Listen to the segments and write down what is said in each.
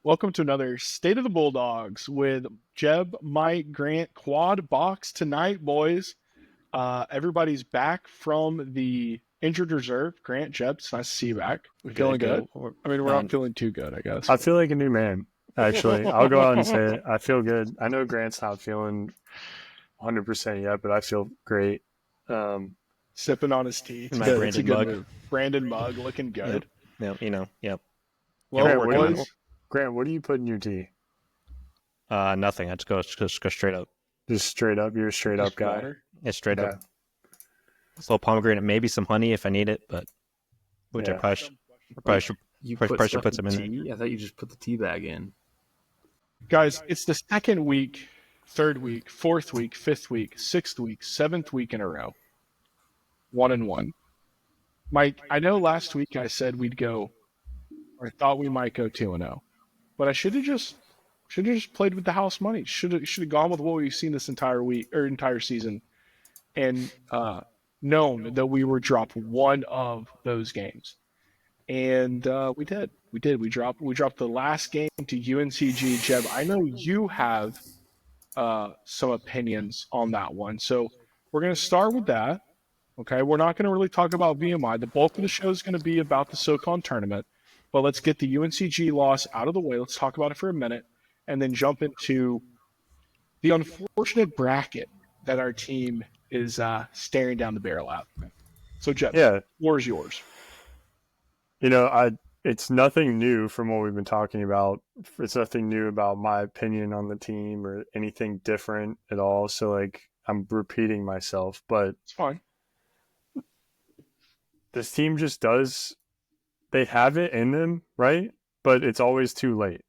Welcome to another State of the Bulldogs with Jeb, Mike, Grant, quad box tonight, boys. Everybody's back from the injured reserve. Grant, Jeb, it's nice to see you back. We feeling good? I mean, we're not Um, feeling too good, I guess. I feel like a new man, actually. I'll go out and say it. I feel good. I know Grant's not feeling 100% yet, but I feel great. Um, Sipping on his tea. In It's my good. It's a branded good mug. move. Brandon mug looking Yep. good. Yep. Yep. Yeah, Well, we're Grant, working on it. boys, What do you put in your tea? Nothing. I just go straight up. Just straight up? You're a straight up just guy? water. It's straight Okay. up. A little pomegranate, maybe some honey if I need it, but which I Yeah. probably should You probably put should stuff put in some in there. tea? I thought you just put the tea bag in. Guys, it's the second week, third week, fourth week, fifth week, sixth week, seventh week in a row. 1-1. Mike, I know last week I said we'd go, or thought we might go 2-0, but I should have just played with the house money. Should have gone with what we've seen this entire week or entire season, and known that we were dropped one of those games, and we did. We did. We dropped the last game to UNCG. Jeb, I know you have some opinions on that one, so we're gonna start with that. Okay, we're not going to really talk about VMI. The bulk of the show is going to be about the SoCon tournament, but let's get the UNCG loss out of the way. Let's talk about it for a minute, and then jump into the unfortunate bracket that our team is staring down the barrel at. So, Jeff, Yeah. floor is yours. It's nothing new from what we've been talking about. It's nothing new about my opinion on the team or anything different at all. So, I'm repeating myself, but It's fine. this team just does, they have it in them, right? But it's always too late,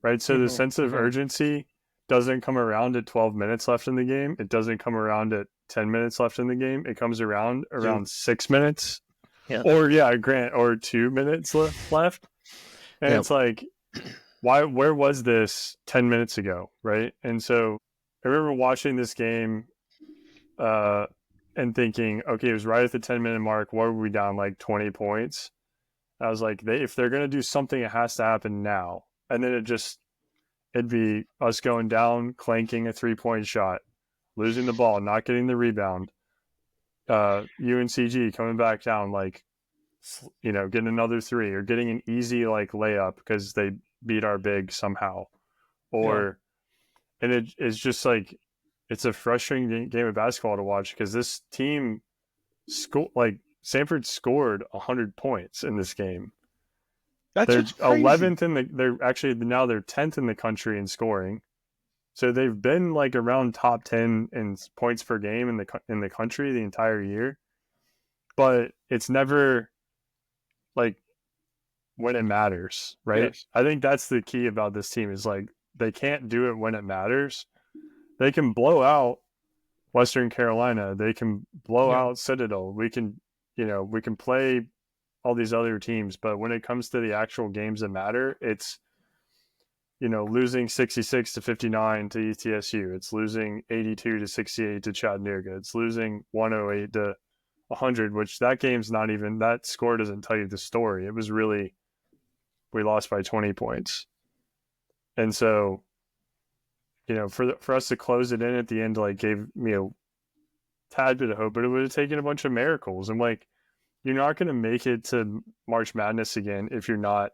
right? So the sense of urgency doesn't come around at 12 minutes left in the game. It doesn't come around at 10 minutes left in the game. It comes around 6 minutes. Yeah. Or, Grant, or 2 minutes left. And Yeah. it's like, where was this 10 minutes ago, right? And so I remember watching this game and thinking, okay, it was right at the 10-minute mark. What were we down, like 20 points? I was like, if they're going to do something, it has to happen now. And then it'd be us going down, clanking a 3-point shot, losing the ball, not getting the rebound. UNCG coming back down, getting another 3 or getting an easy layup because they beat our big somehow. And it's just like, it's a frustrating game of basketball to watch because this team Samford scored 100 points in this game. That's They're what's crazy. 11th they're actually now they're 10th in the country in scoring. So they've been around top 10 in points per game in the country the entire year. But it's never when it matters, right? Yes. I think that's the key about this team is they can't do it when it matters. They can blow out Western Carolina. They can blow out Citadel. We can play all these other teams, but when it comes to the actual games that matter, it's losing 66-59 to ETSU. It's losing 82-68 to Chattanooga. It's losing 108 to 100, which that game's not even, that score doesn't tell you the story. It was really, we lost by 20 points. And so, for us to close it in at the end, gave me a tad bit of hope, but it would have taken a bunch of miracles. And you're not going to make it to March Madness again if you're not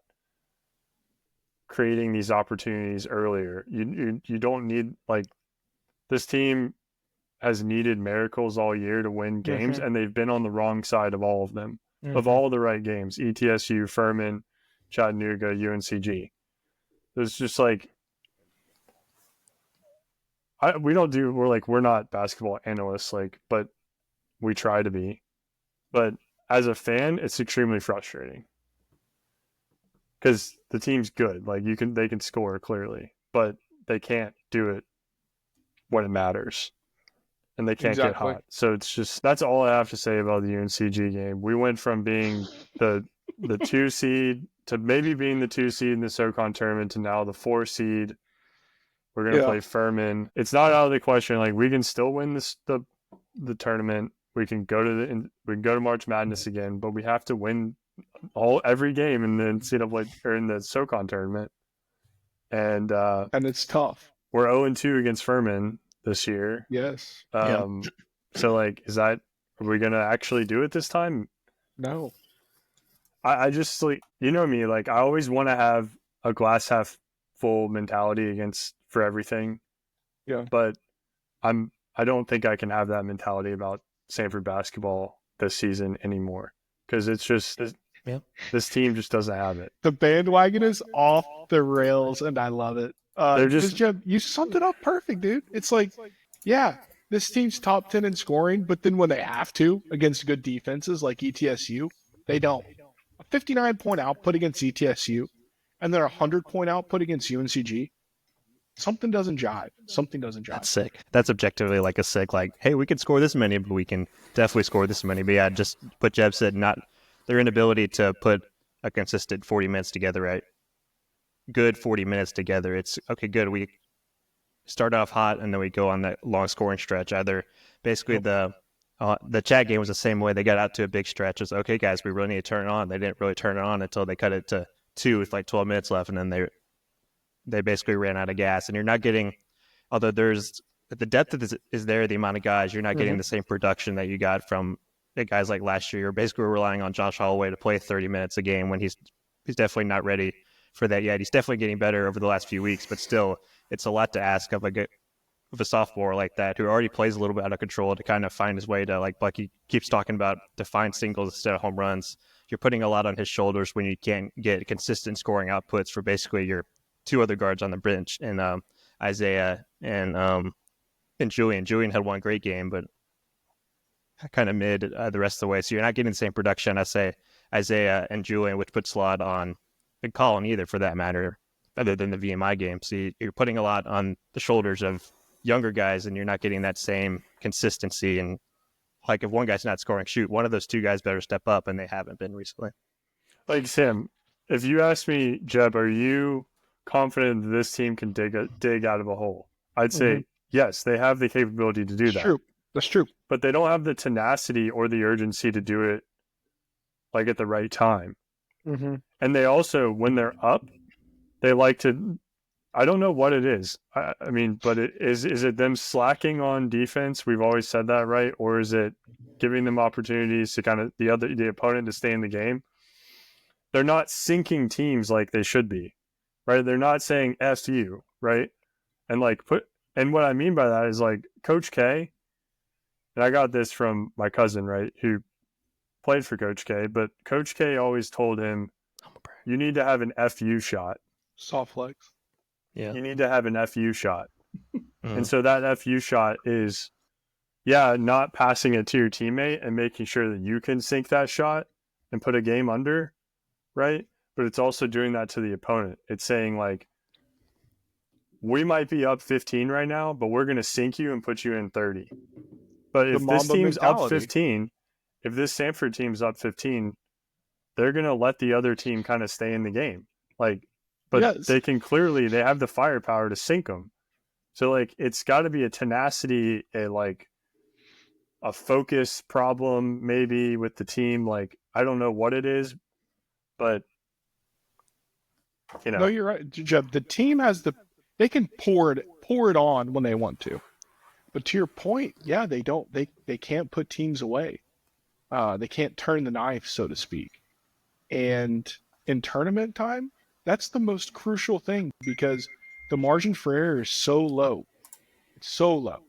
creating these opportunities earlier. You don't need, this team has needed miracles all year to win games, and they've been on the wrong side of all of them, of all the right games. ETSU, Furman, Chattanooga, UNCG. It's just we're not basketball analysts, but we try to be. But as a fan, it's extremely frustrating because the team's good. They can score clearly, but they can't do it when it matters, and they can't get hot. So it's just, that's all I have to say about the UNCG game. We went from being the 2 seed to maybe being the 2 seed in the SoCon tournament to now the 4 seed. We're going to play Furman. It's not out of the question. We can still win the tournament. We can go to March Madness again, but we have to win every game in the NCAA or in the SoCon tournament. and it's tough. we're 0-2 against Furman this year. Yes. So like, are we gonna actually do it this time? No. I just like, you know me, like I always want to have a glass half full mentality for everything. Yeah. But I don't think I can have that mentality about Samford basketball this season anymore, because it's just this team just doesn't have it. The bandwagon is off the rails, and I love it. They're just You summed it up perfect, dude. It's like, yeah, this team's top 10 in scoring, but then when they have to against good defenses like ETSU, they don't. A 59-point output against ETSU, and then a 100-point output against UNCG. Something doesn't jive. That's sick. That's objectively like a sick, like, hey, we can score this many, but we can definitely score this many. But yeah, just what Jeb said, not their inability to put a consistent 40 minutes together, right? Good 40 minutes together. It's okay, good. We start off hot and then we go on that long scoring stretch. Either basically the chat game was the same way. They got out to a big stretch. It's okay, guys, we really need to turn it on. They didn't really turn it on until they cut it to 2 with like 12 minutes left, and then they basically ran out of gas. And you're not getting, although there's the depth is there, the amount of guys, you're not getting the same production that you got from the guys like last year. You're basically relying on Josh Holloway to play 30 minutes a game when he's definitely not ready for that yet. He's definitely getting better over the last few weeks, but still, it's a lot to ask of a sophomore like that who already plays a little bit out of control to kind of find his way to, like Bucky keeps talking about, to find singles instead of home runs. You're putting a lot on his shoulders when you can't get consistent scoring outputs for basically your 2 other guards on the bench, and Isaiah and Julian. Julian had one great game, but kind of mid the rest of the way. So you're not getting the same production, I say, Isaiah and Julian, which puts a lot on Colin either, for that matter, other than the VMI game. So you're putting a lot on the shoulders of younger guys, and you're not getting that same consistency. And like, if one guy's not scoring, shoot, one of those 2 guys better step up, and they haven't been recently. like, Sam, if you ask me, Jeb, are you confident that this team can dig out of a hole? I'd say yes, they have the capability to do that. True. That's true. But they don't have the tenacity or the urgency to do it like at the right time. And they also, when they're up, they like to, I don't know what it is. I mean, but is it them slacking on defense? We've always said that, right? Or is it giving them opportunities to kind of the opponent to stay in the game? They're not sinking teams like they should be, right? They're not saying F you, right? And what I mean by that is, like, Coach K, and I got this from my cousin, right, who played for Coach K, but Coach K always told him, you need to have an FU shot. Soft flex. Yeah. You need to have an FU shot. And so that FU shot is, not passing it to your teammate and making sure that you can sink that shot and put a game under, right? But it's also doing that to the opponent. It's saying, like, we might be up 15 right now, but we're going to sink you and put you in 30. But if this team's up 15, if this Samford team's up 15, they're going to let the other team kind of stay in the game. Like, but they have the firepower to sink them. So, like, it's got to be a tenacity, a focus problem maybe with the team. Like, I don't know what it is, but, No, you're right, Jeb. The team they can pour it on when they want to. But to your point, they can't put teams away. They can't turn the knife, so to speak. And in tournament time, that's the most crucial thing, because the margin for error is so low. It's so low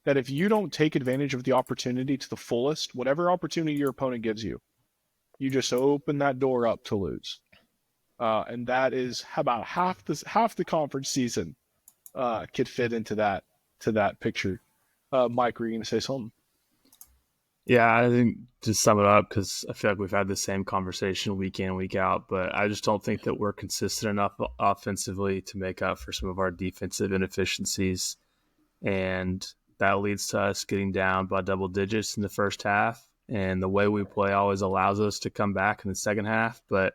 that if you don't take advantage of the opportunity to the fullest, whatever opportunity your opponent gives you, you just open that door up to lose. And that is about half the conference season could fit into that picture. Mike, were you going to say something? Yeah, I think to sum it up, because I feel like we've had the same conversation week in, week out, but I just don't think that we're consistent enough offensively to make up for some of our defensive inefficiencies. And that leads to us getting down by double digits in the first half. And the way we play always allows us to come back in the second half. But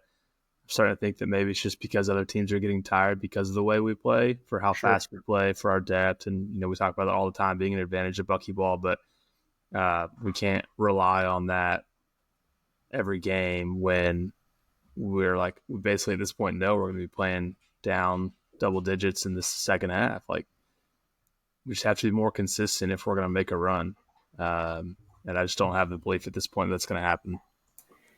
I'm starting to think that maybe it's just because other teams are getting tired because of the way we play, for how fast we play, for our depth. And, we talk about that all the time, being an advantage of buckyball, but we can't rely on that every game when we're basically at this point know we're going to be playing down double digits in the second half. Like, we just have to be more consistent if we're going to make a run. And I just don't have the belief at this point that's going to happen.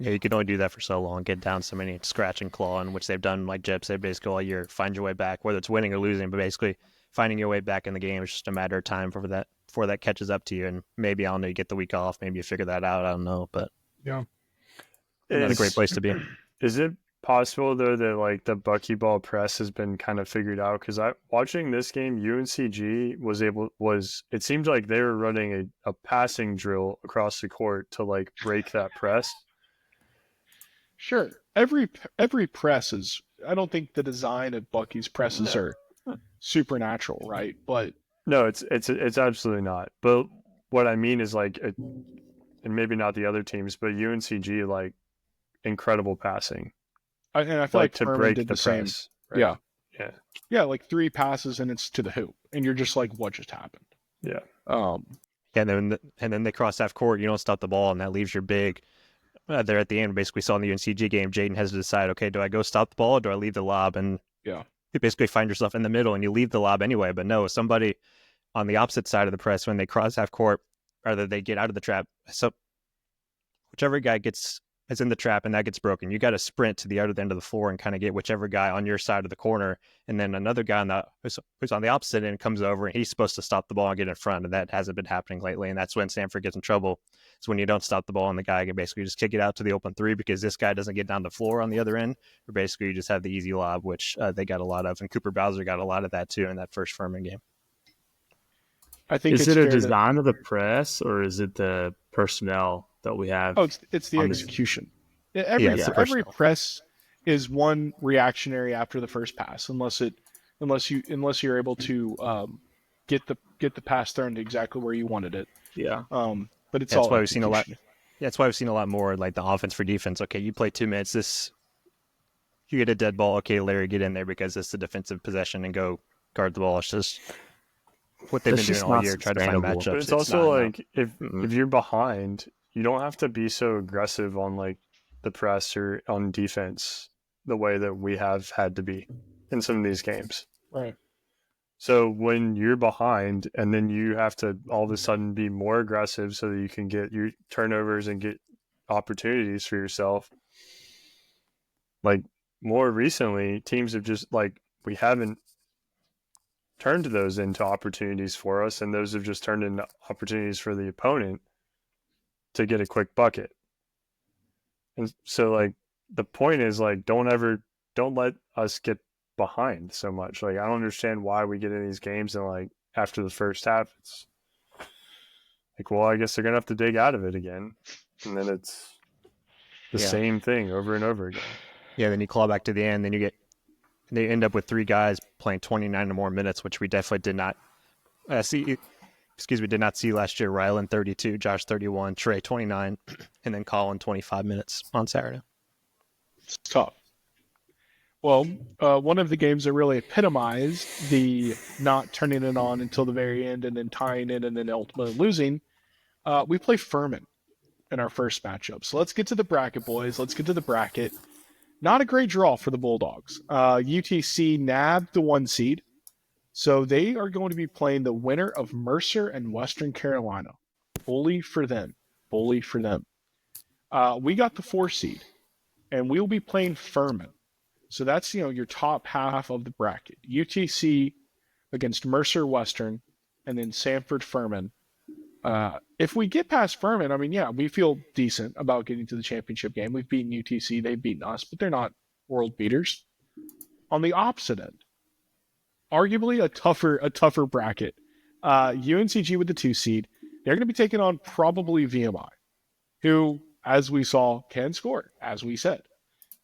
Yeah, you can only do that for so long, get down so many scratch and claw, in which they've done, like Jeb said, basically all year. Find your way back, whether it's winning or losing, but basically finding your way back in the game is just a matter of time before that catches up to you. And maybe, I don't know, you get the week off, maybe you figure that out. I don't know, but Yeah. not a great place to be. Is it possible though that like the buckyball press has been kind of figured out? Because watching this game, UNCG it seemed like they were running a passing drill across the court to like break that press. Sure. Every press is. I don't think the design of Bucky's presses are supernatural, right? But No, it's absolutely not. But what I mean is like, and maybe not the other teams, but UNCG, like, incredible passing. and I feel like to Furman break did the the same. press. Right? Yeah. Yeah. Yeah, like 3 passes and it's to the hoop, and you're just like, what just happened? Yeah. Yeah, and then they cross half court. You don't stop the ball, and that leaves your big. There at the end, basically saw in the UNCG game, Jaden has to decide, okay, do I go stop the ball or do I leave the lob? And Yeah. you basically find yourself in the middle and you leave the lob anyway. But no, somebody on the opposite side of the press, when they cross half court, either they get out of the trap. So whichever guy is in the trap and that gets broken, you got to sprint to the other end of the floor and kind of get whichever guy on your side of the corner. And then another guy who's on the opposite end comes over and he's supposed to stop the ball and get in front. And that hasn't been happening lately. And that's when Samford gets in trouble. It's when you don't stop the ball and the guy can basically just kick it out to the open 3 because this guy doesn't get down the floor on the other end. Or basically you just have the easy lob, which they got a lot of. And Cooper Bowser got a lot of that too in that first Furman game. I think Is it a design of the press, or is it the personnel that we have? Oh, it's the on execution. it's the Every personnel. press is one reactionary after the first pass, unless you're able to get the pass thrown to exactly where you wanted it. Yeah. But it's That's all why we've seen a lot. execution. Yeah, that's why we've seen a lot more like the offense for defense. Okay, you play 2 minutes. You get a dead ball. Okay, Larry, get in there because it's a defensive possession and go guard the ball. It's just what they've That's been just doing all not year, try to find sustainable. matchups. But it's also not like if you're behind, you don't have to be so aggressive on like the press or on defense the way that we have had to be in some of these games. Right. So when you're behind and then you have to all of a sudden be more aggressive so that you can get your turnovers and get opportunities for yourself. Like more recently, teams have just like, we haven't turned those into opportunities for us, and those have just turned into opportunities for the opponent to get a quick bucket. And so like the point is like, don't let us get behind so much. Like I don't understand why we get in these games and like after the first half it's like, well, I guess they're gonna have to dig out of it again, and then it's the same thing over and over again. Yeah, then you claw back to the end, then they end up with 3 guys playing 29 or more minutes, which we definitely did not see. We did not see last year. Rylan 32, Josh 31, Trey 29, and then Colin 25 minutes on Saturday. It's tough. Well, one of the games that really epitomized the not turning it on until the very end and then tying it and then ultimately losing, we play Furman in our first matchup. So let's get to the bracket, boys. Let's get to the bracket. Not a great draw for the Bulldogs. UTC nabbed the 1 seed. So they are going to be playing the winner of Mercer and Western Carolina. Bully for them. Bully for them. We got the 4 seed. And we'll be playing Furman. So that's, your top half of the bracket. UTC against Mercer Western, and then Samford Furman. If we get past Furman, I mean, yeah, we feel decent about getting to the championship game. We've beaten UTC, they've beaten us, but they're not world beaters. On the opposite end, arguably a tougher bracket. UNCG with the 2 seed. They're going to be taking on probably VMI, who, as we saw, can score, as we said.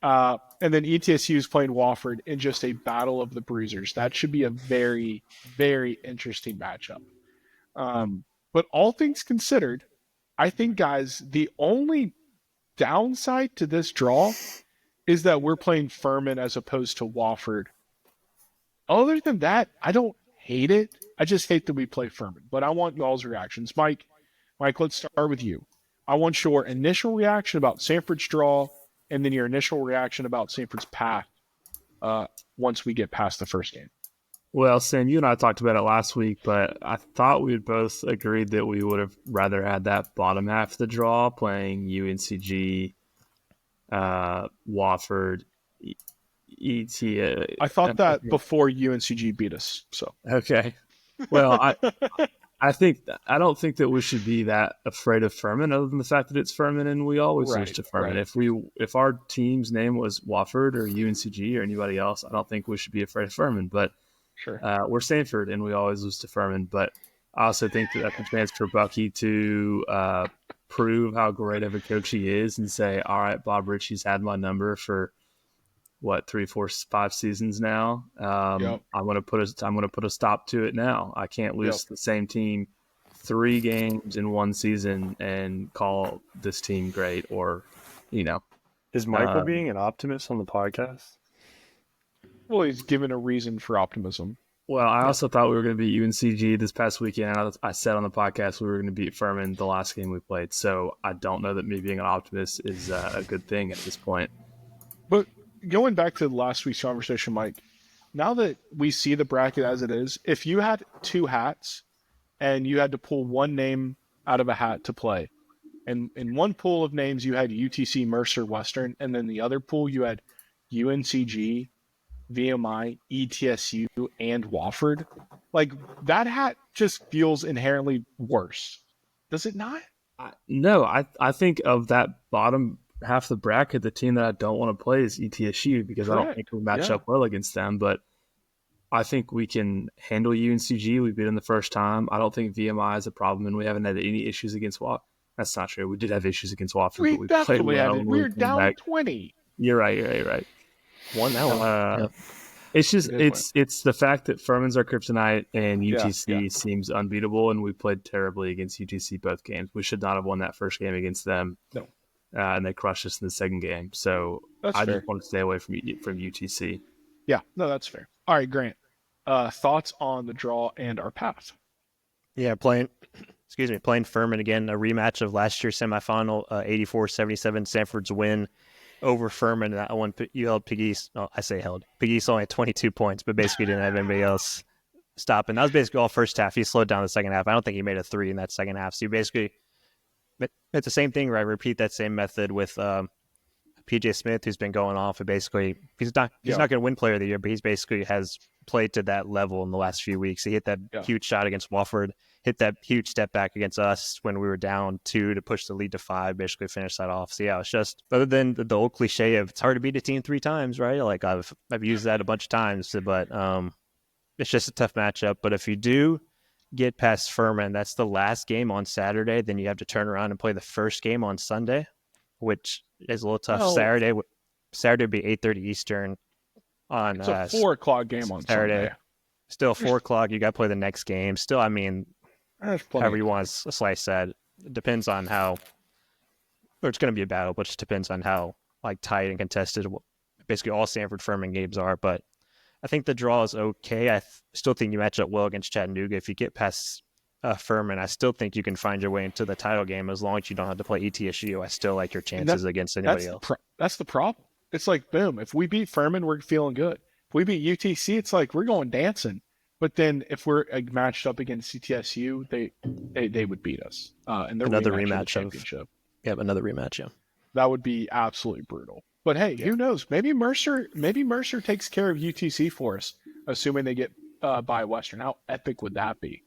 And then ETSU is playing Wofford in just a battle of the bruisers. That should be a very, very interesting matchup. But all things considered, I think, guys, the only downside to this draw is that we're playing Furman as opposed to Wofford. Other than that, I don't hate it. I just hate that we play Furman. But I want y'all's reactions. Mike, let's start with you. I want your initial reaction about Samford's draw, and then your initial reaction about Samford's path once we get past the first game. Well, Sam, you and I talked about it last week, but I thought we had both agreed that we would have rather had that bottom half of the draw playing UNCG, Wofford, ET. I thought that before UNCG beat us. So Okay. Well, I don't think that we should be that afraid of Furman, other than the fact that it's Furman and we always lose to Furman. Right. If our team's name was Wofford or UNCG or anybody else, I don't think we should be afraid of Furman. But sure, we're Samford and we always lose to Furman. But I also think that that's a chance for Bucky to prove how great of a coach he is and say, all right, Bob Ritchie's had my number for 3, 4, 5 seasons now. Yep. I'm gonna put a stop to it now. I can't lose the same team 3 games in one season and call this team great, or Is Michael being an optimist on the podcast? Well, he's given a reason for optimism. Well, I also thought we were going to beat UNCG this past weekend. I said on the podcast we were going to beat Furman the last game we played. So I don't know that me being an optimist is a good thing at this point. But going back to last week's conversation, Mike, now that we see the bracket as it is, if you had 2 hats and you had to pull one name out of a hat to play, and in one pool of names you had UTC, Mercer, Western, and then the other pool you had UNCG, VMI, ETSU, and Wofford, like that hat just feels inherently worse. Does it not? No, I think of that bottom half of the bracket, the team that I don't want to play is ETSU because I don't think we match up well against them. But I think we can handle UNCG. We beat them the first time. I don't think VMI is a problem, and we haven't had any issues against Wofford. That's not true. We did have issues against Wofford, but we played well. We were down 20. You're right. Won that one. It's just it's the fact that Furman's our kryptonite and UTC seems unbeatable, and we played terribly against UTC both games. We should not have won that first game against them. No. And they crushed us in the second game. So that's I fair. just want to stay away from UTC. Yeah, no, that's fair. All right, Grant. Thoughts on the draw and our path? Yeah, playing Furman again, a rematch of last year's semifinal, 84-77, Samford's win over Furman. That one, you held Pig East. Oh, I say held. Pig East only had 22 points, but basically didn't have anybody else stopping. That was basically all first half. He slowed down the second half. I don't think he made a 3 in that second half. So you basically, it's the same thing, right? Repeat that same method with PJ Smith, who's been going off. And basically, he's not going to win Player of the Year, but he's basically has played to that level in the last few weeks. He hit that huge shot against Wofford, hit that huge step back against us when we were down 2 to push the lead to 5, basically finish that off. So yeah, it's just, other than the old cliche of it's hard to beat a team 3 times, right? Like I've used that a bunch of times, but it's just a tough matchup. But if you do get past Furman, that's the last game on Saturday. Then you have to turn around and play the first game on Sunday, which is a little tough. Oh. Saturday would be 8:30 Eastern on it's a 4:00 game on Saturday. Still 4:00. You got to play the next game. Still, I mean, however you want to slice that. It depends on how, or it's going to be a battle, but it just depends on how like tight and contested basically all Samford Furman games are. But I think the draw is okay. I still think you match up well against Chattanooga. If you get past Furman, I still think you can find your way into the title game as long as you don't have to play ETSU. I still like your chances against anybody else. That's the problem. It's like, boom, if we beat Furman, we're feeling good. If we beat UTC, it's like we're going dancing. But then if we're matched up against CTSU, they would beat us. And another rematch rematch championship. Another rematch, yeah. That would be absolutely brutal. But hey, who knows? Maybe Mercer takes care of UTC for us, assuming they get by Western. How epic would that be?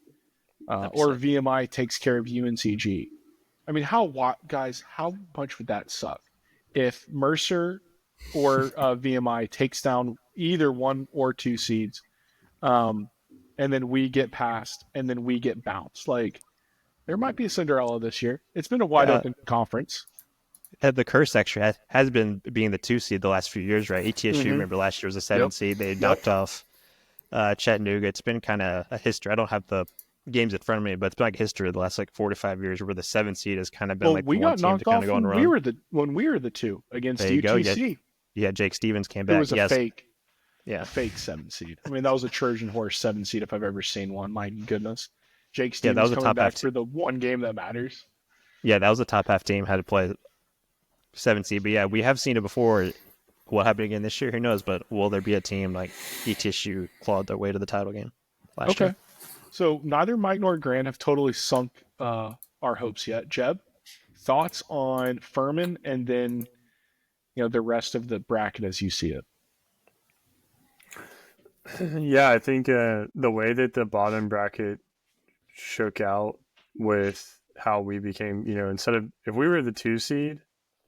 Or VMI takes care of UNCG. I mean, how much would that suck if Mercer or VMI takes down either 1 or 2 seeds, and then we get past, and then we get bounced? Like, there might be a Cinderella this year. It's been a wide open conference. The curse actually has been being the 2 seed the last few years, right? ETSU, remember last year was a 7 seed. They knocked off Chattanooga. It's been kind of a history. I don't have the games in front of me, but it's been like history of the last 4 to 5 years where the 7 seed has kind of been like we the got one team knocked to kind off of go on a run. when we were the 2 against there you UTC. Go. Yeah, Jake Stevens came back. It was a fake. Yeah, a fake 7 seed. I mean, that was a Trojan horse 7 seed if I've ever seen one. My goodness. Jake Stevens that was a coming top back half for the one game that matters. Yeah, that was a top half team, had to play 7 seed. But yeah, we have seen it before. What happened again this year? Who knows? But will there be a team like ETSU clawed their way to the title game last year? So neither Mike nor Grant have totally sunk our hopes yet. Jeb, thoughts on Furman and then the rest of the bracket as you see it? Yeah, I think the way that the bottom bracket shook out with how we became, instead of if we were the 2 seed,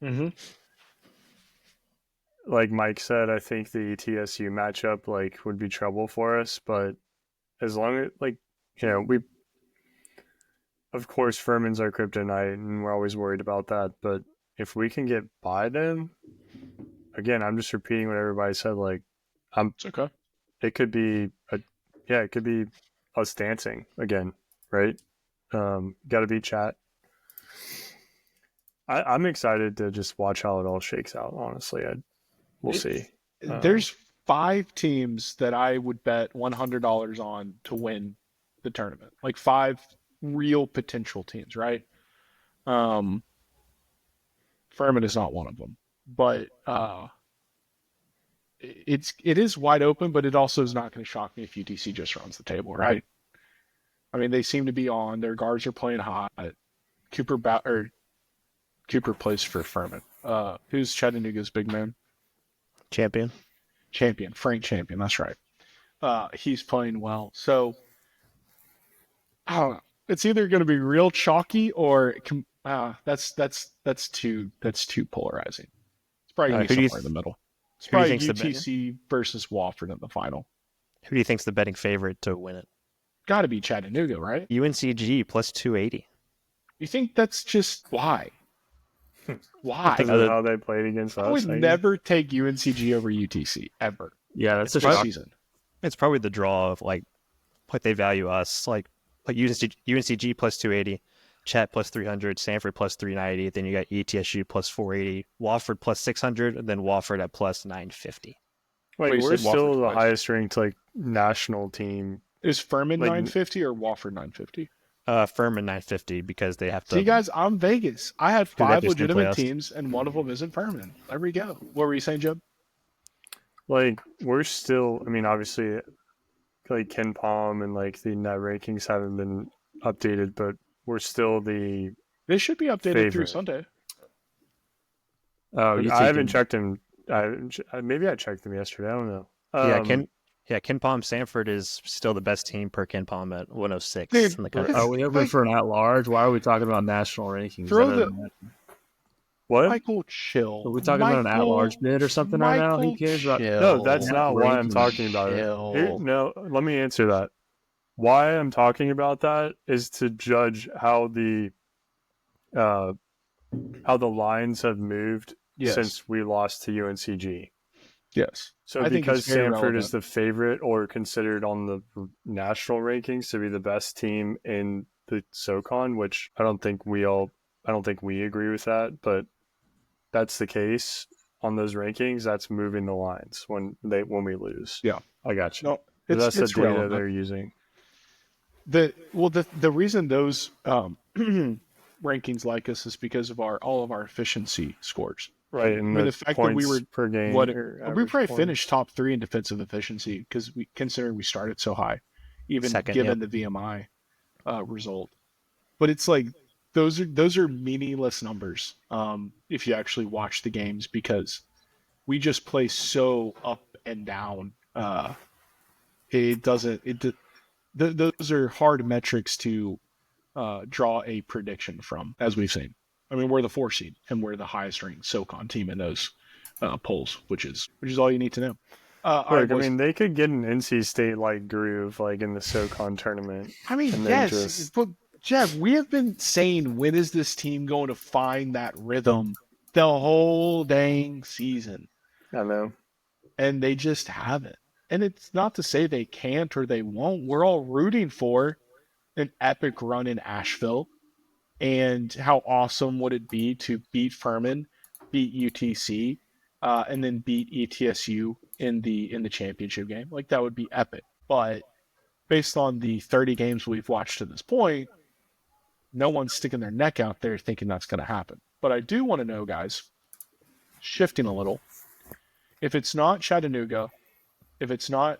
Mm-hmm. like Mike said, I think the TSU matchup would be trouble for us. But as long as we, of course, Furman's our kryptonite, and we're always worried about that. But if we can get by them, again, I'm just repeating what everybody said. It's okay. It could be it could be us dancing again, right? Got to be chat. I'm excited to just watch how it all shakes out. Honestly, we'll see. There's 5 teams that I would bet $100 on to win the tournament. 5 real potential teams, right? Furman is not one of them, but it is wide open. But it also is not going to shock me if UTC just runs the table, right? I mean, they seem to be on. Their guards are playing hot. Cooper plays for Furman. Who's Chattanooga's big man? Champion. Frank Champion. That's right. He's playing well. So I don't know. It's either going to be real chalky or that's too polarizing. It's probably going to be somewhere in the middle. It's probably UTC versus Wofford in the final. Who do you think's the betting favorite to win it? Got to be Chattanooga, right? UNCG plus 280. You think that's just why? Why? Because of how they played against us. I would never take UNCG over UTC ever. Yeah, that's a shock. Season. It's probably the draw of what they value us. Like UNCG plus 280, Chat plus 300, Samford plus 390. Then you got ETSU plus 480, Wofford plus 600, and then Wofford at plus 950. We're still the highest ranked national team. Is Furman 950 or Wofford 950? Furman 950 because they have to. See, guys, I'm Vegas. I had 5 legitimate teams, and one of them isn't Furman. There we go. What were you saying, Jeb? We're still. I mean, obviously, Ken Palm and the net rankings haven't been updated, but we're still the. They should be updated through Sunday. Oh, I haven't checked them. Maybe I checked them yesterday. I don't know. Ken Palm Samford is still the best team per Ken Palm at 106 in the country. Are we open for an at-large? Why are we talking about national rankings? What? Michael, chill. Are we talking about an at-large bid or something right now? Who cares about? No, that's not why I'm talking about it. No, let me answer that. Why I'm talking about that is to judge how the lines have moved since we lost to UNCG. Yes. So because Samford is the favorite or considered on the national rankings to be the best team in the SoCon, which I don't think we agree with that, but that's the case on those rankings. That's moving the lines when we lose. Yeah, I got you. No, that's the data relevant. They're using. The reason those rankings like us is because of all of our efficiency scores. Right, and the fact that we were per game. We probably finished top 3 in defensive efficiency because considering we started so high, even given the VMI result. But it's those are meaningless numbers if you actually watch the games because we just play so up and down. Those are hard metrics to draw a prediction from, as we've seen. I mean, we're the 4 seed, and we're the highest ranked SoCon team in those polls, which is all you need to know. Right, I mean, they could get an NC State groove in the SoCon tournament. I mean, yes, but Jeff, we have been saying when is this team going to find that rhythm the whole dang season. I know, and they just haven't. And it's not to say they can't or they won't. We're all rooting for an epic run in Asheville. And how awesome would it be to beat Furman, beat UTC, and then beat ETSU in the championship game? That would be epic. But based on the 30 games we've watched to this point, no one's sticking their neck out there thinking that's going to happen. But I do want to know, guys, shifting a little, If it's not Chattanooga, if it's not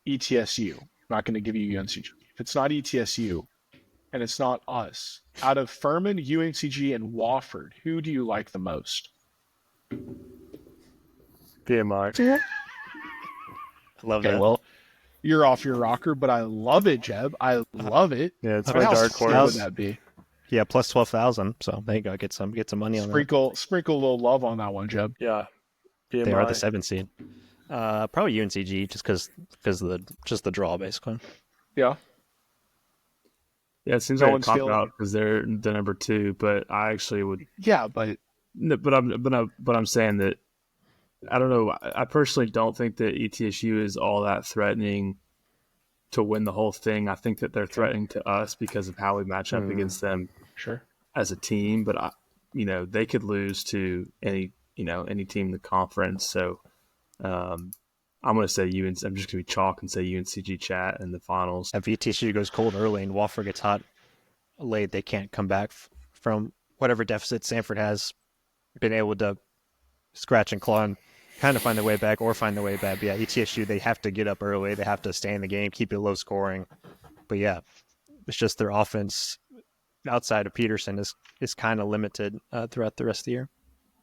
ETSU, I'm not going to give you UNCG. If it's not ETSU and it's not us, out of Furman, UNCG, and Wofford, who do you like the most? VMI. I love Okay, that. well, you're off your rocker, but I love it, Jeb. I love it. Yeah, it's But my how dark sick would horse. that be? Yeah, plus 12,000. So there you go. Get some money on that. Sprinkle a little love on that one, Jeb. Yeah, VMI. They are the 7th seed. Probably UNCG just because of the draw basically. Yeah. Yeah, it seems No like a one's cop feeling out because they're the number 2, but I actually would. Yeah, but No, but I'm saying that I don't know. I personally don't think that ETSU is all that threatening to win the whole thing. I think that they're threatening to us because of how we match up against them sure. as a team. But they could lose to any team in the conference. So I'm going to say UNC. I'm just going to be chalk and say UNCG chat in the finals. If ETSU goes cold early and Wofford gets hot late, they can't come back from whatever deficit Samford has been able to scratch and claw and kind of find their way back or find their way back. But yeah, ETSU, they have to get up early. They have to stay in the game, keep it low scoring. But yeah, it's just their offense outside of Peterson is kind of limited throughout the rest of the year.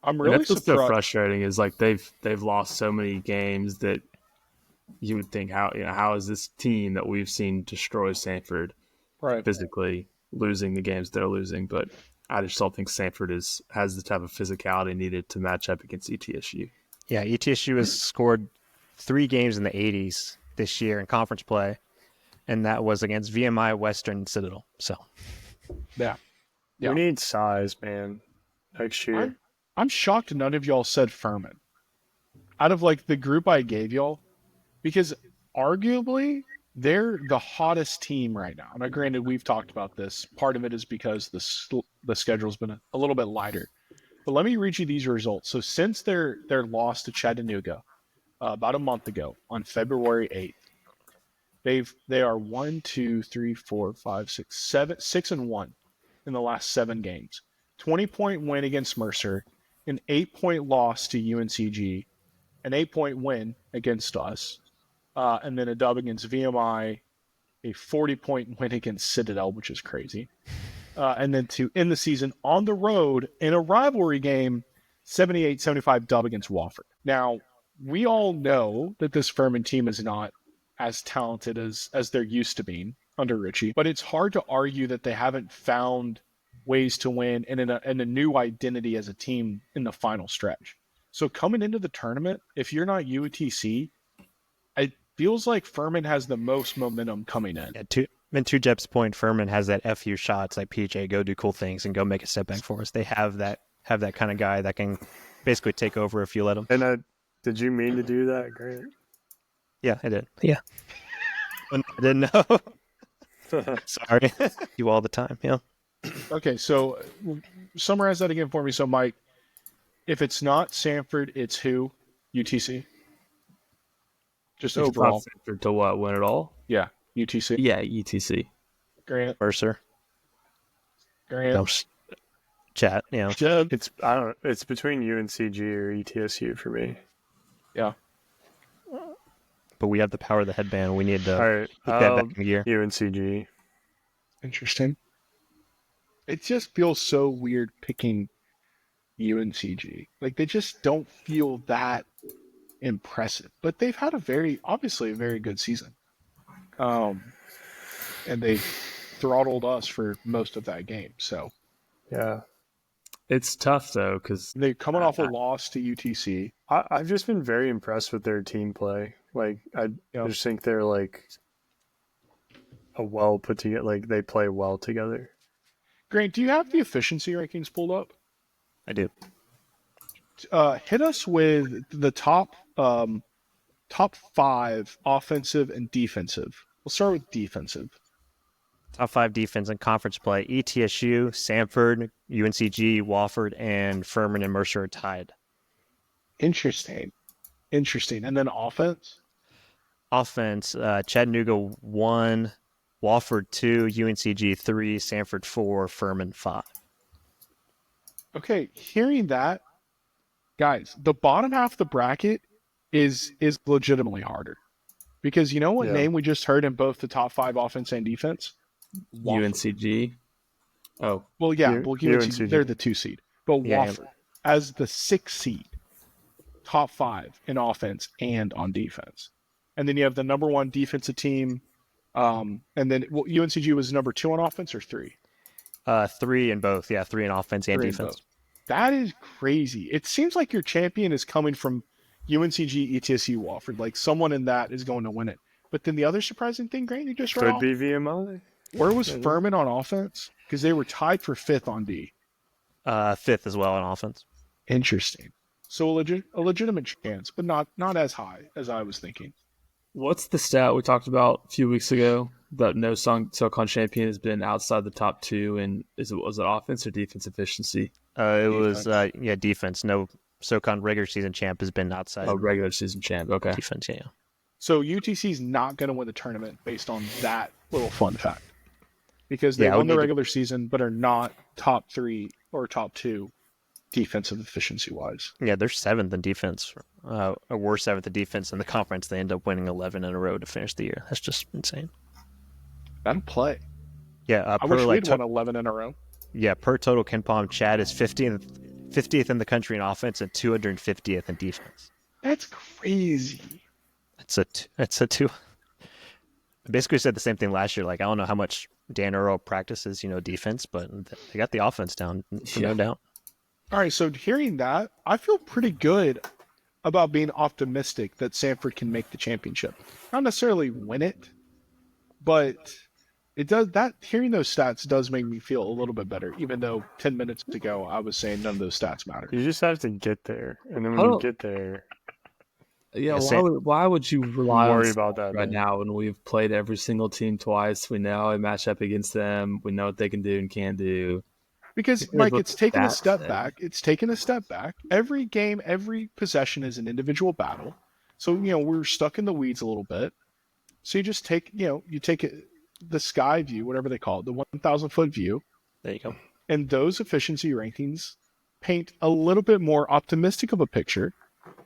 I'm really That's what's so surprised. frustrating is like they've lost so many games that you would think how is this team that we've seen destroy Samford Right. physically losing the games they're losing, but I just don't think Samford has the type of physicality needed to match up against ETSU. Yeah, ETSU has scored 3 games in the 80s this year in conference play, and that was against VMI, Western, Citadel. So Yeah. We need size, man. Next year. I'm shocked none of y'all said Furman. Out of like the group I gave y'all, because arguably they're the hottest team right now. Now, granted, we've talked about this. Part of it is because the schedule's been a little bit lighter. But let me read you these results. So since their loss to Chattanooga about a month ago on February 8th, they are 1, 2, 3, 4, 5, 6, 7, 6-1 in the last 7 games. 20-point win against Mercer, an 8-point loss to UNCG, an 8-point win against us, and then a dub against VMI, a 40-point win against Citadel, which is crazy. And then to end the season on the road in a rivalry game, 78-75 dub against Wofford. Now, we all know that this Furman team is not as talented as they're used to being under Richie, but it's hard to argue that they haven't found ways to win and in a new identity as a team in the final stretch. So coming into the tournament, if you're not UTC, it feels like Furman has the most momentum coming in. Yeah, to Jeb's point, Furman has that FU shots like PJ, go do cool things and go make a step back for us. They have that kind of guy that can basically take over if you let him. And did you mean to do that, Grant? Yeah, I did. Yeah. I didn't know. Sorry. You all the time, yeah. Okay, so summarize that again for me. So, Mike, if it's not Samford, it's who? UTC? Just It's overall. not Samford to what, win it all? Yeah, UTC. Yeah, ETC. Grant. Mercer. Grant. Chat, yeah. Jeb. It's between UNCG or ETSU for me. Yeah. But we have the power of the headband. We need to All right, put that back in gear. UNCG. Interesting. It just feels so weird picking UNCG. Like, they just don't feel that impressive. But they've had obviously a very good season. And they throttled us for most of that game. So Yeah. It's tough though because they're coming off a loss to UTC. I've just been very impressed with their team play. Like, I just think they're like a well put together, like they play well together. Grant, do you have the efficiency rankings pulled up? I do. Hit us with the top 5 offensive and defensive. We'll start with defensive. Top 5 defense in conference play. ETSU, Samford, UNCG, Wofford, and Furman and Mercer are tied. Interesting. And then offense? Offense, Chattanooga 1, Wofford 2, UNCG 3, Samford 4, Furman 5. Okay, hearing that, Guys, the bottom half of the bracket is legitimately harder. Because you know what Yeah. name we just heard in both the top 5 offense and defense? Wofford. UNCG. Oh, Well, yeah, UNC, UNCG. they're the 2 seed. But Yeah. Wofford, as the 6 seed, top 5 in offense and on defense. And then you have the number 1 defensive team. And then UNCG was number 2 on offense or 3? 3 in both. Yeah, 3 in offense and 3 in defense. both. That is crazy. It seems like your champion is coming from UNCG, ETSU, Wofford. Like someone in that is going to win it. But then the other surprising thing, Grant, you just read Could off. be VMI. Where was Furman on offense? Because they were tied for 5th on D. 5th as well on offense. Interesting. So a legitimate chance, but not as high as I was thinking. what's the stat we talked about a few weeks ago that no SoCon champion has been outside the top 2? And was it offense or defense efficiency? It was defense. No SoCon regular season champ has been outside. Oh, regular season champ. Okay. Defense, yeah. So UTC's not going to win the tournament based on that little fun fact. Because they won the regular season, but are not top 3 or top 2 defensive efficiency-wise. Yeah, they're 7th in defense. Or were 7th in defense in the conference. They end up winning 11 in a row to finish the year. That's just insane. That'll play. Yeah, I wish we'd won 11 in a row. Yeah, per total KenPom, Chad is 50th in the country in offense and 250th in defense. That's crazy. It's a two. I basically said the same thing last year. Like, I don't know how much Dan Earl practices, defense, but they got the offense down, no doubt. All right, so hearing that, I feel pretty good about being optimistic that Samford can make the championship. Not necessarily win it, but it does that. Hearing those stats does make me feel a little bit better, even though 10 minutes ago I was saying none of those stats matter. You just have to get there, and then when you get there, yeah. Why would you rely worry on about that right now when we've played every single team twice? We know how we match up against them. We know what they can do and can't do. Because, Mike, it's taken a step back. It's taken a step back. Every game, every possession is an individual battle. So, we're stuck in the weeds a little bit. So you just take, the sky view, whatever they call it, the 1,000-foot view. There you go. And those efficiency rankings paint a little bit more optimistic of a picture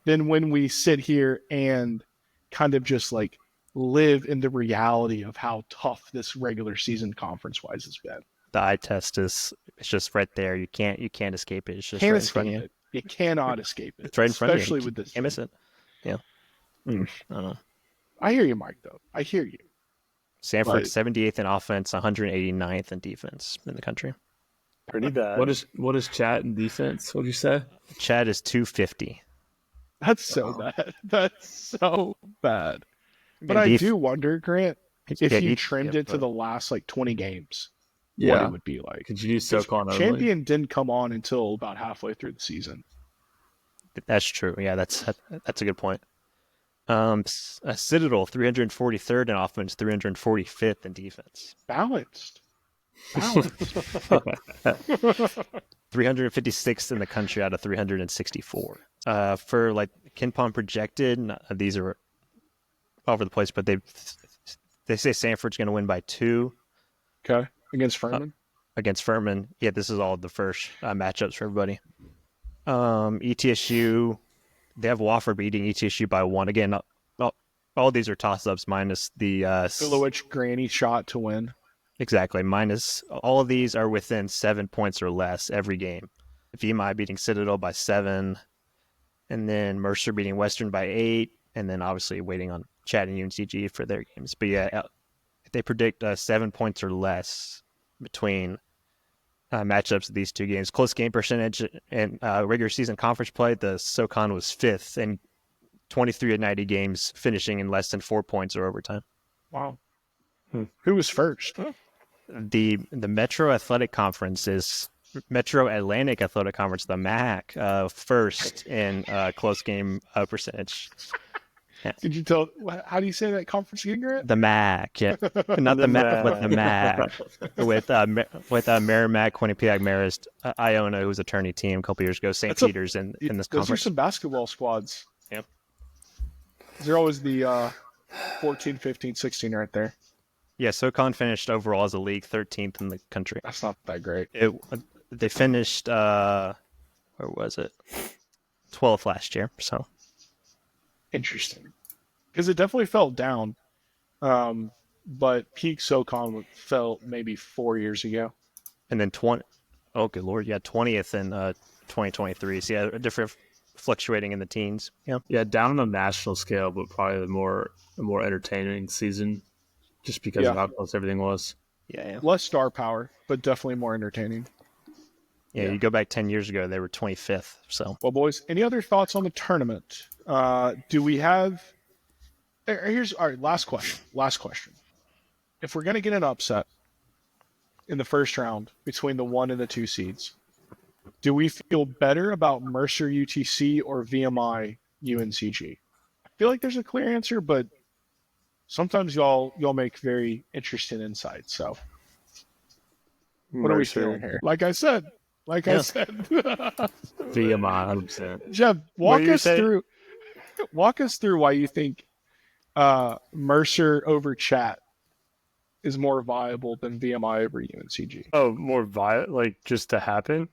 than when we sit here and kind of just like live in the reality of how tough this regular season conference-wise has been. The eye test it's just right there. You can't escape it. It's just Can't right in front of you. You cannot escape it. It's right in front of you. Especially with this. Can't miss it. Yeah. I don't know. I hear you, Mike, though. I hear you. Samford 78th in offense, 189th in defense in the country. pretty bad. What is chat in defense? What did you say? Chad is 250. That's so bad. That's so bad. But I do wonder, Grant, if you trimmed it to the last 20 games, what it would be like. Could you do SoCon only? Champion didn't come on until about halfway through the season. That's true. Yeah, that's a good point. Citadel 343rd in offense, 345th in defense. Balanced. 356th in the country out of 364. For KenPom projected, these are all over the place, but they say Samford's going to win by 2. Okay. Against Furman? Against Furman. Yeah, this is all the first matchups for everybody. ETSU, they have Wofford beating ETSU by 1. Again, all these are toss-ups minus the... Filowich granny shot to win. Exactly. Minus all of these are within 7 points or less every game. VMI beating Citadel by 7, and then Mercer beating Western by 8, and then obviously waiting on Chad and UNCG for their games. But yeah, they predict 7 points or less between matchups of these two games. Close game percentage and regular season conference play, the SoCon was 5th in 23 of 90 games, finishing in less than 4 points or overtime. Wow. Who was first? The Metro Athletic Conference is Metro Atlantic Athletic Conference, the MAC, first in close game percentage. Yeah. Did you tell? How do you say that conference again, Grant? The MAC, yeah, not the MAC, but the MAC with Merrimack, Quinnipiac, Marist, Iona, who was a Tourney team a couple years ago. St. Peter's in this conference. Those are conference. some basketball squads. Yep. They're always the 14, 15, 16 right there. Yeah, SoCon finished overall as a league 13th in the country. That's not that great. They finished where was it? 12th last year. So Interesting. Because it definitely fell down. But peak SoCon fell maybe 4 years ago. and then oh good lord, yeah, 20th in 2023. So yeah, different fluctuating in the teens. Yeah. Yeah, down on a national scale, but probably a more entertaining season, just because Yeah. of how close everything was. Yeah. Less star power, but definitely more entertaining. Yeah, you go back 10 years ago, they were 25th. So Well, boys, any other thoughts on the tournament? Do we have... Here's all right. Last question. If we're gonna get an upset in the first round between the 1 and the 2 seeds, do we feel better about Mercer UTC or VMI UNCG? I feel like there's a clear answer, but sometimes y'all make very interesting insights. So what are we feeling here? Like I said. Yeah. VMI, 100%. Jeff, What you say? walk us through why you think Mercer over chat is more viable than VMI over UNCG. Oh, more like just to happen?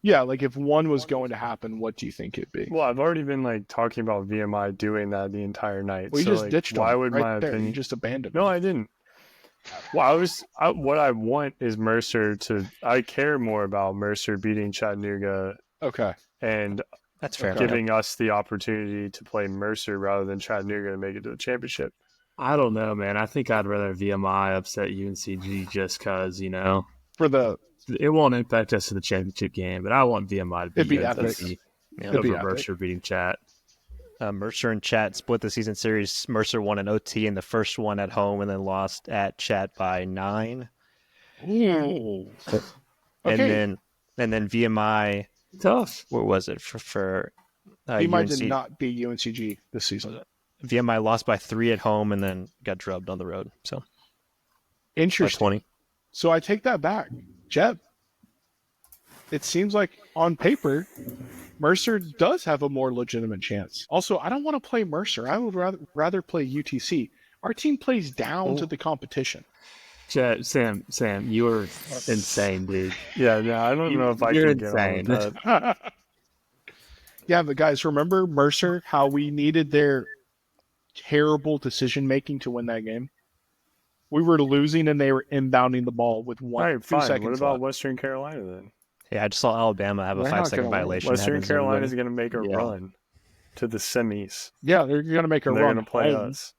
Yeah, like if one was going to happen, what do you think it'd be? Well, I've already been like talking about VMI doing that the entire night. Well, you so, just like, ditched why them would right my there. opinion? You just abandoned No, them. I didn't. Well, what I want is Mercer to. I care more about Mercer beating Chattanooga Okay. and that's fair. giving us the opportunity to play Mercer rather than Chattanooga to make it to the championship. I don't know, man. I think I'd rather VMI upset UNCG just because, For the it won't impact us in the championship game, but I want VMI to It'd be beat epic. UNCG It'd be over epic. Mercer beating Chat. Mercer and Chat split the season series. Mercer won an OT in the first one at home and then lost at Chat by 9. Ooh. And Okay. then VMI, Tough. what was it for VMI UNC? did not beat UNCG this season. VMI lost by 3 at home and then got drubbed on the road. So by Interesting. 20. So I take that back. Jeb, it seems like on paper, Mercer does have a more legitimate chance. Also, I don't want to play Mercer. I would rather play UTC. Our team plays down to the competition. Chat, Sam, you are insane, dude. Yeah, I don't know if I You're can get on with insane. that. Yeah, but guys, remember Mercer, how we needed their terrible decision making to win that game? We were losing and they were inbounding the ball with All right, 2 fine. seconds What about left. Western Carolina then? Yeah, I just saw Alabama have a They're not 5-second gonna win. violation. Western happens to Carolina is everybody. going to make a Yeah. run to the semis. Yeah, they're going to make a And they're run going to play home. us.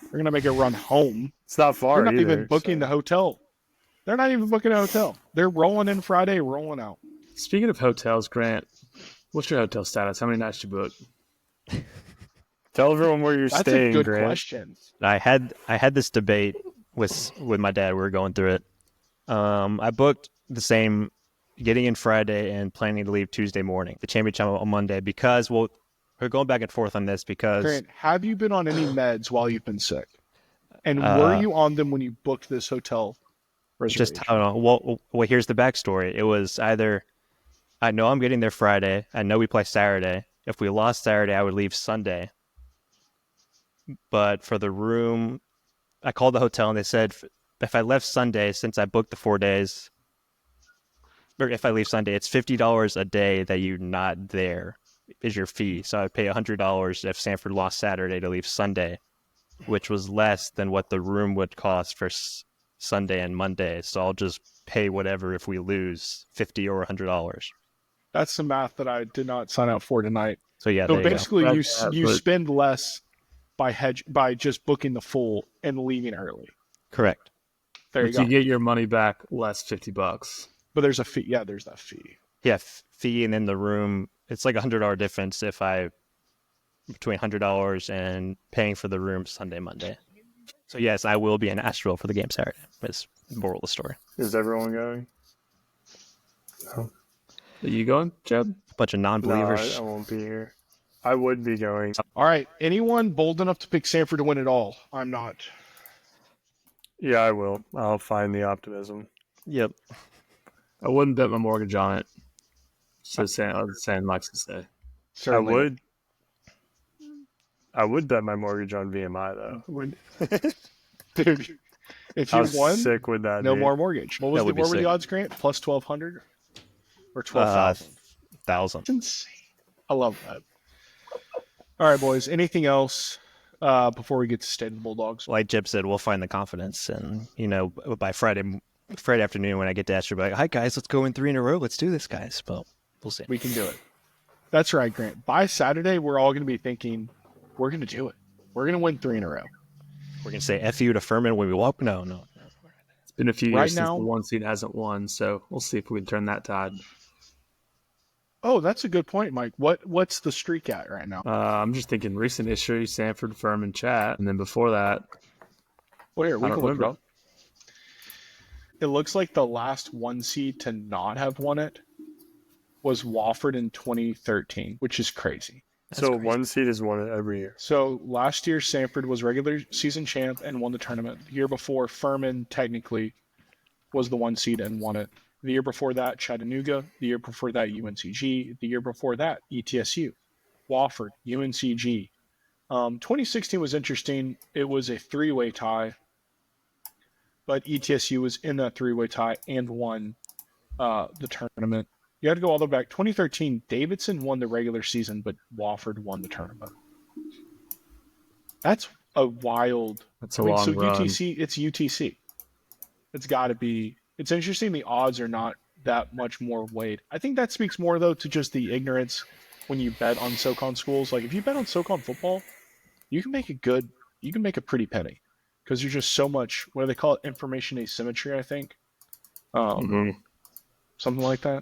They're going to make a run home. It's not far They're not either. even booking the hotel. They're not even booking a hotel. They're rolling in Friday, rolling out. Speaking of hotels, Grant, what's your hotel status? How many nights you book? Tell everyone where you're That's staying, a good Grant. question. I had this debate with my dad. We were going through it. I booked the same, getting in Friday and planning to leave Tuesday morning. The championship on Monday because we're going back and forth on this because Grant, have you been on any meds while you've been sick? And were you on them when you booked this hotel reservation? just I don't know. Well, here's the backstory. It was either I know I'm getting there Friday. I know we play Saturday. If we lost Saturday, I would leave Sunday. But for the room, I called the hotel and they said if I left Sunday, since I booked the 4 days, or if I leave Sunday, it's $50 a day that you're not there is your fee. So I'd pay $100 if Samford lost Saturday to leave Sunday, which was less than what the room would cost for Sunday and Monday. So I'll just pay whatever if we lose $50 or $100. That's the math that I did not sign up for tonight. So yeah, So there you go. basically, But- you spend less by just booking the full and leaving early. Correct. There you But go. you get your money back less $50. But there's a fee. Yeah, there's that fee. Yeah, fee and then the room. It's like $100 difference if I between $100 and paying for the room Sunday, Monday. So yes, I will be in Asheville for the game Saturday. Is the moral of the story. Is everyone going? Are you going, Jeb? A bunch of No, non-believers. I won't be here. I would be going. All right. Anyone bold enough to pick Samford to win it all? I'm not. Yeah, I will. I'll find the optimism. Yep. I wouldn't bet my mortgage on it. So Sam likes to say. Certainly. I would bet my mortgage on VMI though. Would. Dude, if How you won, sick would that no be? more mortgage. What That was would be what were the sick. odds, Grant? Plus 1,200 or 12,000? 1,000. That's insane. I love that. All right, boys. Anything else before we get to State of the Bulldogs? Like Jeb said, we'll find the confidence, and by Friday afternoon when I get to Asheville, like, hi guys, let's go in 3 in a row. Let's do this, guys. Well, we'll see. We can do it. That's right, Grant. By Saturday, we're all going to be thinking, we're going to do it. We're going to win 3 in a row. We're going to say F you to Furman when we walk. No. It's been a few years Right since now- the 1 seed hasn't won, so we'll see if we can turn that tide. Oh, that's a good point, Mike. What's the streak at right now? I'm just thinking recent history, Samford, Furman, Chat, and then before that, Well, here, we I can don't look it remember. up. It looks like the last 1 seed to not have won it was Wofford in 2013, which is crazy. So crazy. 1 seed is won every year. So last year, Samford was regular season champ and won the tournament. The year before, Furman technically was the 1 seed and won it. The year before that, Chattanooga. The year before that, UNCG. The year before that, ETSU. Wofford, UNCG. 2016 was interesting. It was a 3-way tie, but ETSU was in that 3-way tie and won the tournament. You had to go all the way back. 2013, Davidson won the regular season, but Wofford won the tournament. That's a wild. That's a long run. UTC, it's UTC. It's got to be. It's interesting. The odds are not that much more weighed. I think that speaks more though to just the ignorance when you bet on SoCon schools. Like if you bet on SoCon football, you can make a pretty penny because you're just so much. What do they call it? Information asymmetry, I think. Something like that.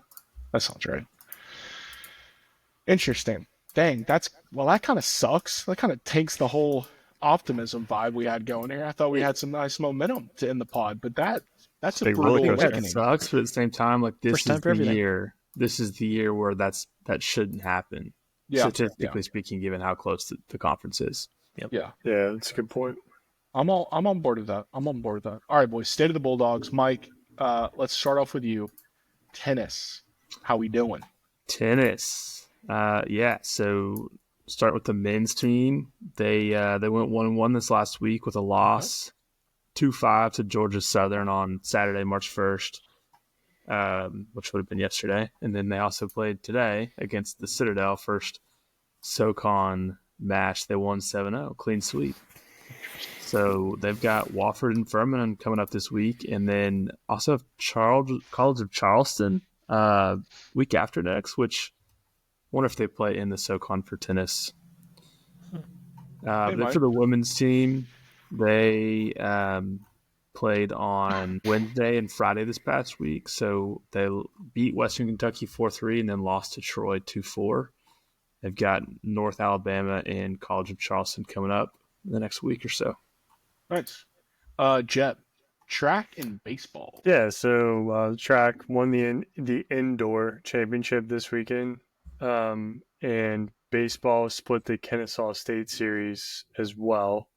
That sounds right. Interesting. Dang, that kind of sucks. That kind of takes the whole optimism vibe we had going here. I thought we had some nice momentum to end the pod, but that's a Big brutal roller coaster. It awakening. sucks, but at the same time, like this First time is for the everything. year. This is the year where that shouldn't happen. Yeah, Statistically speaking, given how close the conference is. yeah. Yeah, that's a good point. I'm on board with that. All right, boys. State of the Bulldogs. Mike, let's start off with you. Tennis. How we doing? Tennis. Yeah, so start with the men's team. They went 1-1 this last week with a loss, 2-5 to Georgia Southern on Saturday, March 1st, which would have been yesterday. And then they also played today against the Citadel, first SoCon match. They won 7-0, clean sweep. So they've got Wofford and Furman coming up this week, and then also College of Charleston week after next, which I wonder if they play in the SoCon for tennis. But might. for the women's team, they played on Wednesday and Friday this past week. So they beat Western Kentucky 4-3 and then lost to Troy 2-4. They've got North Alabama and College of Charleston coming up in the next week or so. Nice. Jet, track and baseball. Yeah, so track won the indoor championship this weekend, and baseball split the Kennesaw State Series as well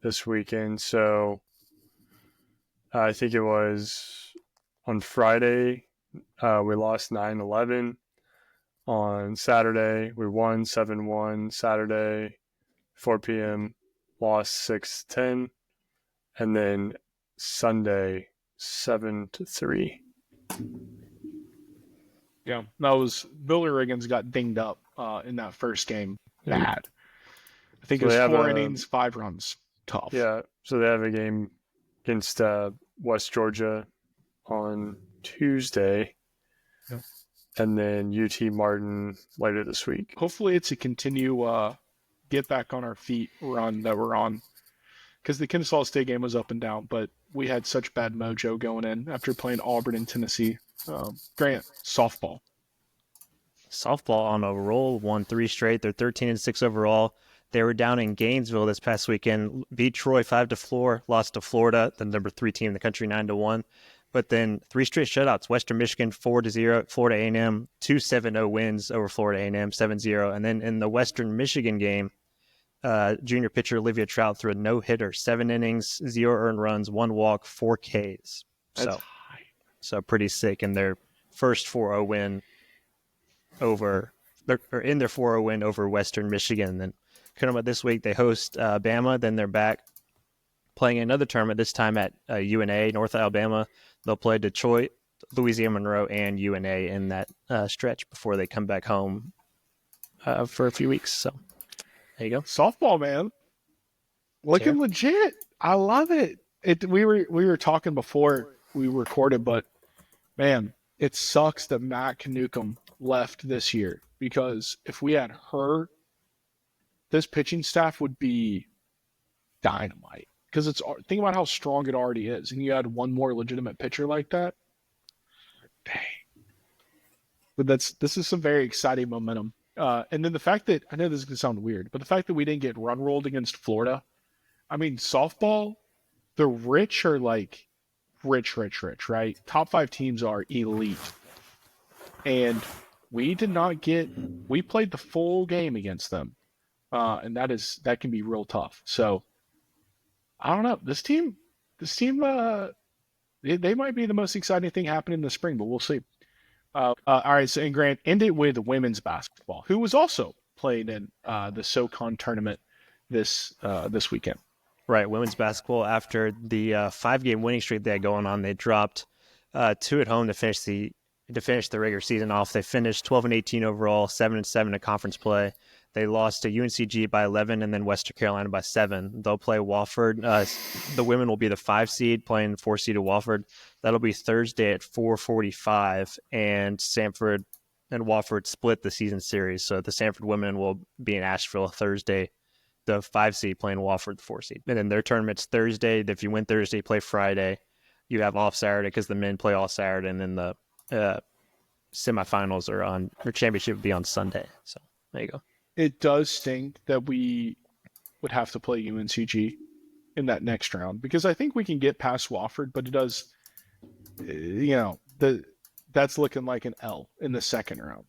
this weekend. So I think it was on Friday we lost 9-11. On Saturday we won 7-1. Saturday 4 p.m. lost 6-10, and then Sunday 7-3. Yeah, that was Billy Riggins got dinged up in that first game. Bad. I think So it was they have 4 a- innings, 5 runs. Tough. Yeah, so they have a game against West Georgia on Tuesday, Yeah. and then UT Martin later this week. Hopefully it's a continue get back on our feet run that we're on, because the Kennesaw State game was up and down, but we had such bad mojo going in after playing Auburn and Tennessee. Grant, softball. Softball on a roll, won 3 straight. They're 13-6 overall. They were down in Gainesville this past weekend, beat Troy 5-4, lost to Florida, the number 3 team in the country, 9-1. But then 3 straight shutouts: Western Michigan 4-0, Florida A&M 2 7-0 wins over Florida A&M 7-0, and then in the Western Michigan game, junior pitcher Olivia Trout threw a no-hitter, 7 innings, 0 earned runs, 1 walk, 4 Ks. That's high. So pretty sick in their first 4-0 win over, or in their 4-0 win over Western Michigan. Then coming up this week, they host Bama. Then they're back playing another tournament, this time at UNA, North Alabama. They'll play Detroit, Louisiana Monroe, and UNA in that stretch before they come back home for a few weeks. So there you go. Softball, man. Looking legit. I love it. We were talking before we recorded, but man, it sucks that Matt Newcomb left this year, because if we had her, this pitching staff would be dynamite. Because think about how strong it already is, and you had one more legitimate pitcher like that. Dang. But this is some very exciting momentum. And then the fact that, I know this is going to sound weird, but the fact that we didn't get run rolled against Florida. I mean, softball, the rich are like rich, right? Top 5 teams are elite. And we played the full game against them. And that can be real tough. So I don't know. This team, they might be the most exciting thing happening in the spring, but we'll see. All right, so and Grant, end it with women's basketball, who was also played in the SoCon tournament this weekend. Right, women's basketball, after the 5-game winning streak they had going on, they dropped 2 at home to finish the regular season off. They finished 12-18 overall, 7-7 in conference play. They lost to UNCG by 11 and then Western Carolina by 7. They'll play Wofford. The women will be the 5 seed playing 4 seed at Wofford. That'll be Thursday at 4:45, and Samford and Wofford split the season series. So the Samford women will be in Asheville Thursday, the 5 seed playing Wofford, the 4 seed. And then their tournament's Thursday. If you win Thursday, you play Friday. You have off Saturday because the men play all Saturday, and then the semifinals or championship will be on Sunday. So there you go. It does stink that we would have to play UNCG in that next round, because I think we can get past Wofford, but it does, that's looking like an L in the second round.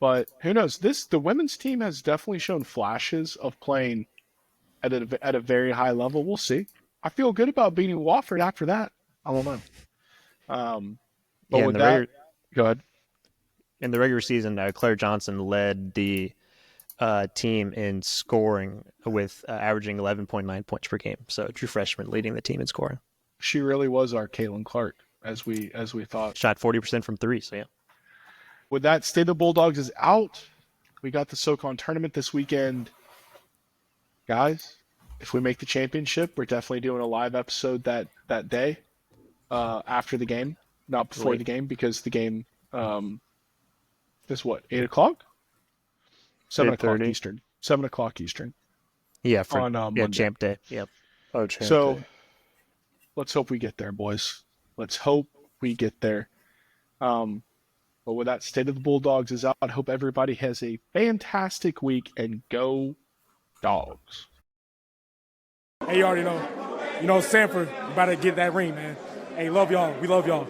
But who knows? The women's team has definitely shown flashes of playing at a very high level. We'll see. I feel good about beating Wofford after that. I don't know. But with that, go ahead. In the regular season, Claire Johnson led the team in scoring with averaging 11.9 points per game. So true freshman leading the team in scoring. She really was our Caitlin Clark, as we thought. Shot 40% from 3, so yeah. With that, State of the Bulldogs is out. We got the SoCon tournament this weekend. Guys, if we make the championship, we're definitely doing a live episode that day after the game, not before the game, because the game is what, 8 o'clock? 7 o'clock Eastern. 7 o'clock Eastern. Yeah, on Monday. Champ Day. Yep. Oh, Champ Day. Let's hope we get there, boys. Let's hope we get there. But with that, State of the Bulldogs is out. I hope everybody has a fantastic week, and go Dogs. Hey, you already know. Sanford, you about to get that ring, man. Hey, love y'all. We love y'all.